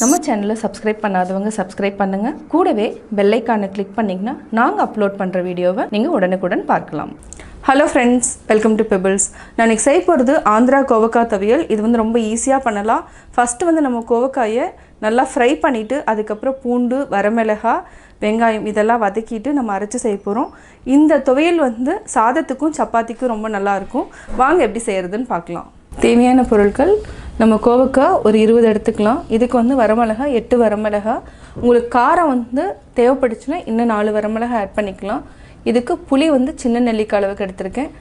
நம்ம சேனலை சப்ஸ்கிரைப் பண்ணாதவங்க சப்ஸ்கிரைப் பண்ணுங்கள். கூடவே பெல் ஐக்கானை கிளிக் பண்ணிங்கன்னா நாங்கள் அப்லோட் பண்ணுற வீடியோவை நீங்கள் உடனுக்குடன் பார்க்கலாம். Hello friends, welcome to pebbles. நான் இன்றைக்கி செய்ய போகிறது ஆந்திரா கோவக்காய் துவையல். இது ரொம்ப ஈஸியாக பண்ணலாம். ஃபஸ்ட்டு நம்ம கோவக்காயை நல்லா ஃப்ரை பண்ணிவிட்டு அதுக்கப்புறம் பூண்டு, வரமிளகாய், வெங்காயம் இதெல்லாம் வதக்கிட்டு நம்ம அரைச்சி செய்ய போகிறோம். இந்த துவையல் சாதத்துக்கும் சப்பாத்திக்கும் ரொம்ப நல்லாயிருக்கும். வாங்க எப்படி செய்கிறதுன்னு பார்க்கலாம். தேவையான பொருட்கள்: நம்ம கோவக்காய் ஒரு 20 எடுத்துக்கலாம். இதுக்கு வரமிளகாய் 8 வரமிளகாய். உங்களுக்கு காரம் தேவைப்பட்டுச்சுன்னா இன்னும் 4 வரமிளகாய் ஆட் பண்ணிக்கலாம். இதுக்கு புளி சின்ன நெல்லிக்காய் அளவுக்கு எடுத்திருக்கேன்.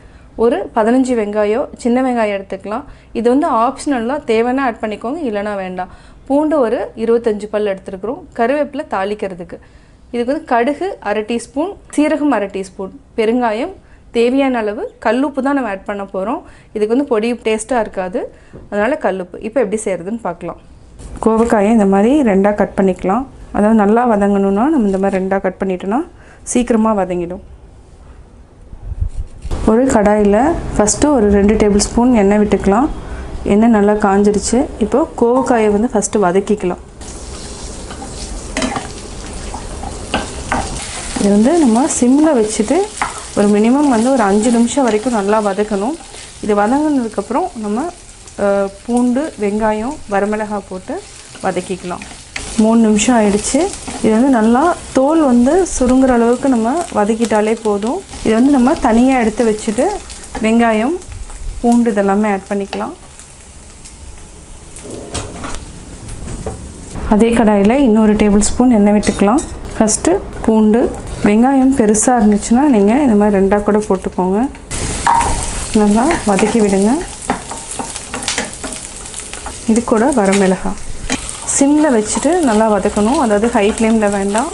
ஒரு 15 வெங்காயம், சின்ன வெங்காயம் எடுத்துக்கலாம். இது ஆப்ஷனலாக தேவைன்னா ஆட் பண்ணிக்கோங்க, இல்லைனா வேண்டாம். பூண்டு ஒரு 25 பல் எடுத்துருக்குறோம். கருவேப்பிலை தாளிக்கிறதுக்கு. இதுக்கு கடுகு 1/2 டீஸ்பூன், சீரகம் 1/2 டீஸ்பூன், பெருங்காயம் தேவையான அளவு, கல்லுப்பு தான் நம்ம ஆட் பண்ண போகிறோம். இதுக்கு பொடி டேஸ்ட்டாக இருக்காது, அதனால் கல்லுப்பு. இப்போ எப்படி செய்கிறதுன்னு பார்க்கலாம். கோவக்காயை இந்த மாதிரி 2ஆக கட் பண்ணிக்கலாம். அதாவது நல்லா வதங்கணுன்னா நம்ம இந்த மாதிரி 2ஆக கட் பண்ணிட்டோன்னா சீக்கிரமாக வதங்கிடும். ஒரு கடாயில் ஃபஸ்ட்டு ஒரு 2 டேபிள் ஸ்பூன் எண்ணெய் விட்டுக்கலாம். எண்ணெய் நல்லா காஞ்சிருச்சு. இப்போது கோவக்காயை ஃபஸ்ட்டு வதக்கிக்கலாம். இது நம்ம சிம்மில் வச்சுட்டு ஒரு மினிமம் ஒரு 5 நிமிஷம் வரைக்கும் நல்லா வதக்கணும். இது வதங்கினதுக்கப்புறம் நம்ம பூண்டு, வெங்காயம், வரமிளகாய் போட்டு வதக்கிக்கலாம். 3 நிமிஷம் ஆயிடுச்சு. இது நல்லா தோல் சுருங்குற அளவுக்கு நம்ம வதக்கிட்டாலே போதும். இது நம்ம தனியாக எடுத்து வச்சுட்டு வெங்காயம், பூண்டு இதெல்லாமே ஆட் பண்ணிக்கலாம். அதே கடாயில் இன்னொரு டேபிள் ஸ்பூன் எண்ணெய் விட்டுக்கலாம். ஃபஸ்ட்டு பூண்டு, வெங்காயம் பெருசாக இருந்துச்சுன்னா நீங்கள் இந்த மாதிரி 2ஆக கூட போட்டுக்கோங்க. நல்லா வதக்கி விடுங்க. இது கூட வரமிளகாய் சிம்மில் வச்சுட்டு நல்லா வதக்கணும். அதாவது ஹை ஃப்ளேமில் வேண்டாம்.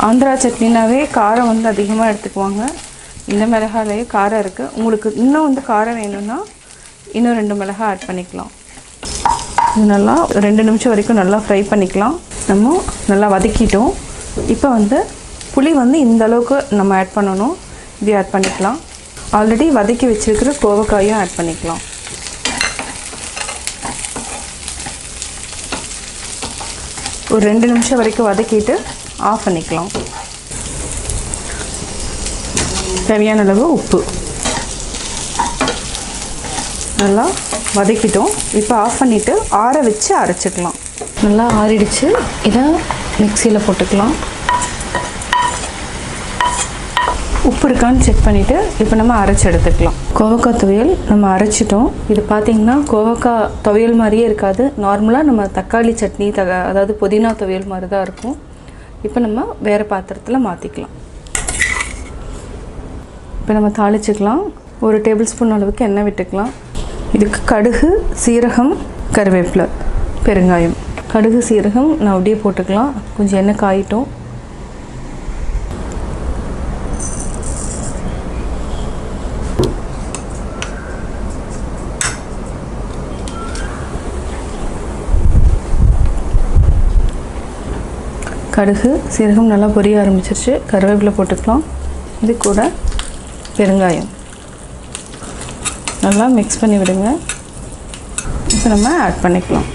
ஆந்திரா சட்னினாவே காரம் அதிகமாக எடுத்துக்குவாங்க. இந்த மிளகாயிலேயே காரம் இருக்குது. உங்களுக்கு இன்னும் காரம் வேணும்னா இன்னும் 2 மிளகாய் ஆட் பண்ணிக்கலாம். இது நல்லா 2 நிமிஷம் வரைக்கும் நல்லா ஃப்ரை பண்ணிக்கலாம். நம்ம நல்லா வதக்கிட்டோம். இப்போ புளி இந்த அளவுக்கு நம்ம ஆட் பண்ணணும். இது ஆட் பண்ணிக்கலாம். ஆல்ரெடி வதக்கி வச்சுருக்கிற கோவக்காயும் ஆட் பண்ணிக்கலாம். ஒரு 2 நிமிஷம் வரைக்கும் வதக்கிட்டு ஆஃப் பண்ணிக்கலாம். தேவையான அளவு உப்பு. நல்லா வதக்கிட்டோம். இப்போ ஆஃப் பண்ணிவிட்டு ஆற வச்சு அரைச்சிக்கலாம். நல்லா ஆறிடுச்சு. இதை மிக்சியில் போட்டுக்கலாம். உப்பு இருக்கான்னு செக் பண்ணிவிட்டு இப்போ நம்ம அரைச்சி எடுத்துக்கலாம். கோவக்காய் துவையல் நம்ம அரைச்சிட்டோம். இது பார்த்திங்கன்னா கோவக்காய் துவையல் மாதிரியே இருக்காது. நார்மலாக நம்ம தக்காளி சட்னி அதாவது புதினா துவையல் மாதிரி தான் இருக்கும். இப்போ நம்ம வேறு பாத்திரத்தில் மாற்றிக்கலாம். இப்போ நம்ம தாளிச்சிக்கலாம். ஒரு டேபிள் ஸ்பூன் அளவுக்கு எண்ணெய் விட்டுக்கலாம். இதுக்கு கடுகு, சீரகம், கருவேப்பிலை, பெருங்காயம். கடுகு, சீரகம் நான் அப்படியே போட்டுக்கலாம். கொஞ்சம் எண்ணெய் காயிட்டோம். கடுகு, சீரகம் நல்லா பொரிய ஆரம்பிச்சிருச்சு. கருவேப்பிலை போட்டுக்கலாம். இது கூட பெருங்காயம் நல்லா மிக்ஸ் பண்ணி விடுங்க. இப்போ நம்ம ஆட் பண்ணிக்கலாம்.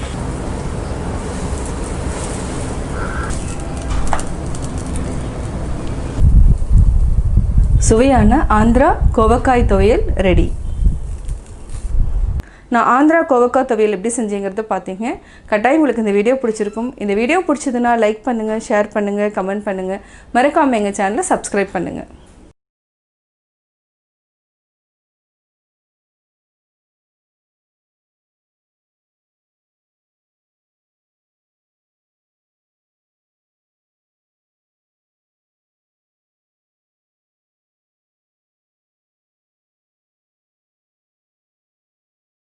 சுவையான ஆந்திரா கோவக்காய் துவையல் ரெடி. நான் ஆந்திரா கோவக்காய் துவையல் எப்படி செஞ்சேங்கிறத பார்த்தீங்க. கட்டாயம் உங்களுக்கு இந்த வீடியோ பிடிச்சிருக்கும். இந்த வீடியோ பிடிச்சதுன்னா லைக் பண்ணுங்கள், ஷேர் பண்ணுங்கள், கமெண்ட் பண்ணுங்கள். மறக்காமல் எங்கள் சேனலை சப்ஸ்கிரைப் பண்ணுங்கள்.